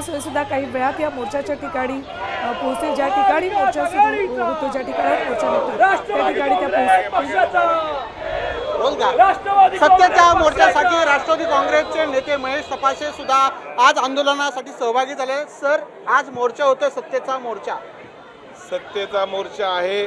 सोय सुद्धा काही वेळात या मोर्चाच्या ठिकाणी पोहोचेल। ज्या ठिकाणी मोर्चा सुरू होतो, ज्या ठिकाणी मोर्चा निघतो त्या ठिकाणी त्या सत्तेच्या मोर्चासाठी राष्ट्रवादी काँग्रेसचे नेते महेश तपासे सुद्धा आज आंदोलनासाठी सहभागी झाले। सर, आज मोर्चा होतोय, सत्तेचा मोर्चा। सत्तेचा मोर्चा आहे,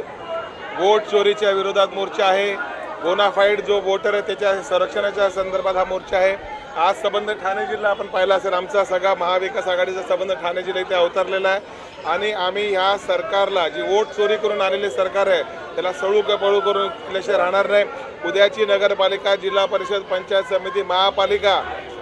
वोट चोरीच्या विरोधात मोर्चा आहे, बोनाफाईड जो वोटर आहे त्याच्या संरक्षणाच्या संदर्भात हा मोर्चा आहे। आज संबंध ठाणे जिल्हा आपण पाहिला असेल, आमचा सगळा महाविकास आघाडीचा संबंध ठाणे जिल्हा इथे अवतरलेला आहे आणि आम्ही ह्या सरकारला, जी वोट चोरी करून आलेले सरकार आहे, त्याला सळू पळू करून केल्याशिवाय राहणार नाही। उद्याची नगरपालिका, जिल्हा परिषद, पंचायत समिती, महापालिका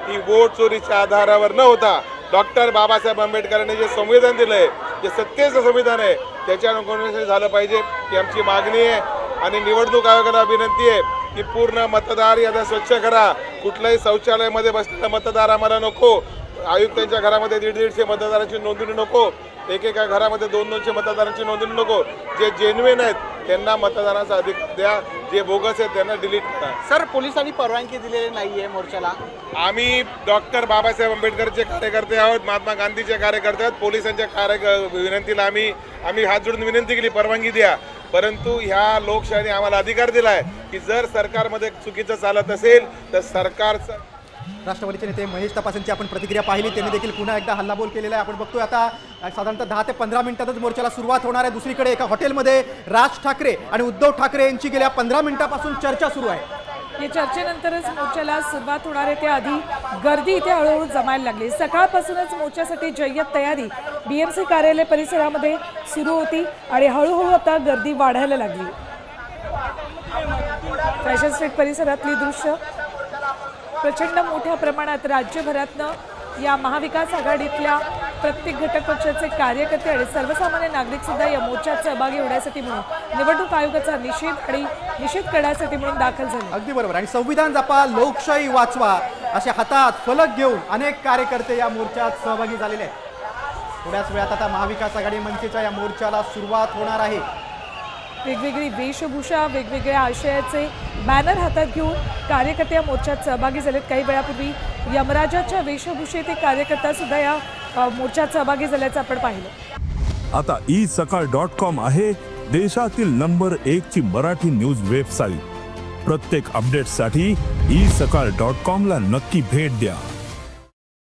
ही वोट चोरीच्या आधारावर न होता डॉक्टर बाबासाहेब आंबेडकरांनी जे संविधान दिलंय, जे सत्तेचं संविधान आहे, त्याच्या अनुकूल झालं पाहिजे ही आमची मागणी आहे। आणि निवडणूक आयोगाला विनंती आहे की पूर्ण मतदार याद्या स्वच्छ करा। कुठल्याही शौचालयामध्ये बसलेला मतदार आम्हाला नको, आयुक्तांच्या घरामध्ये 150 मतदारांची नोंदणी नको, एकेका घरामध्ये 200 मतदारांची नोंदणी नको। जे जेन्युइन आहेत त्यांना मतदानाचा अधिकार द्या, जे बोगस आहेत त्यांना डिलीट करा। सर, पोलिसांनी परवानगी दिलेली नाहीये मोर्चाला। आम्ही डॉक्टर बाबासाहेब आंबेडकरचे कार्यकर्ते आहोत, महात्मा गांधीचे कार्यकर्ते आहोत। पोलिसांच्या विनंतीला आम्ही हात जोडून विनंती केली, परवानगी द्या। परंतु ह्या लोकशाहीने आम्हाला अधिकार दिला आहे की जर सरकारमध्ये चुकीचं चालत असेल तर सरकारचं। राष्ट्रवादीचे नेते महेश तपासेंची आपण प्रतिक्रिया पाहिली, त्यांनी देखील पुन्हा एकदा हल्लाबोल केलेला आहे। आपण बघतोय आता साधारणतः 10 ते 15 मिनिटातच मोर्चाला सुरुवात होणार आहे। दुसरीकडे एका हॉटेलमध्ये राज ठाकरे आणि उद्धव ठाकरे यांची गेल्या 15 मिनिटापासून चर्चा सुरू आहे। या चर्चेनंतरच मोर्चाला सुरुवात होणार आहे। त्याआधी गर्दी इथे हळूहळू जमायला लागली। सकाळपासूनच मोर्चासाठी जय्यत तयारी BMC कार्यालय परिसरामध्ये सुरू होती आणि हळूहळू आता गर्दी वाढायला लागली। फॅशन स्ट्रीट परिसरातली दृश्य प्रचंड मोठ्या प्रमाणात राज्यभरातनं या महाविकास आघाडीतल्या प्रत्येक घटक पक्षाचे कार्यकर्ते आणि सर्वसामान्य नागरिक सुद्धा या मोर्चात सहभागी होण्यासाठी म्हणून निवडणूक आयोगाचा निषेध करण्यासाठी म्हणून दाखल झाले। अगदी बरोबर। आणि संविधान जपा, लोकशाही वाचवा असे हातात फलक घेऊन अनेक कार्यकर्ते या मोर्चात सहभागी झालेले आहेत। थोड्याच वेळात आता महाविकास आघाडी मनसेच्या या मोर्चाला सुरुवात होणार आहे। वेगवेगळी वेशभूषा, वेगवेगळ्या आशयाचे बॅनर हातात घेऊन कार्यकर्ते या मोर्चात सहभागी झालेत। काही वेळापूर्वी यमराजाच्या वेशभूषेत एक कार्यकर्ता सुद्धा या मोर्चात सहभागी झाल्याचं आपण पाहिलं। आता isakal.com आहे देशातील नंबर 1 ची मराठी न्यूज वेबसाईट। प्रत्येक अपडेटसाठी isakal.com ला नक्की भेट द्या।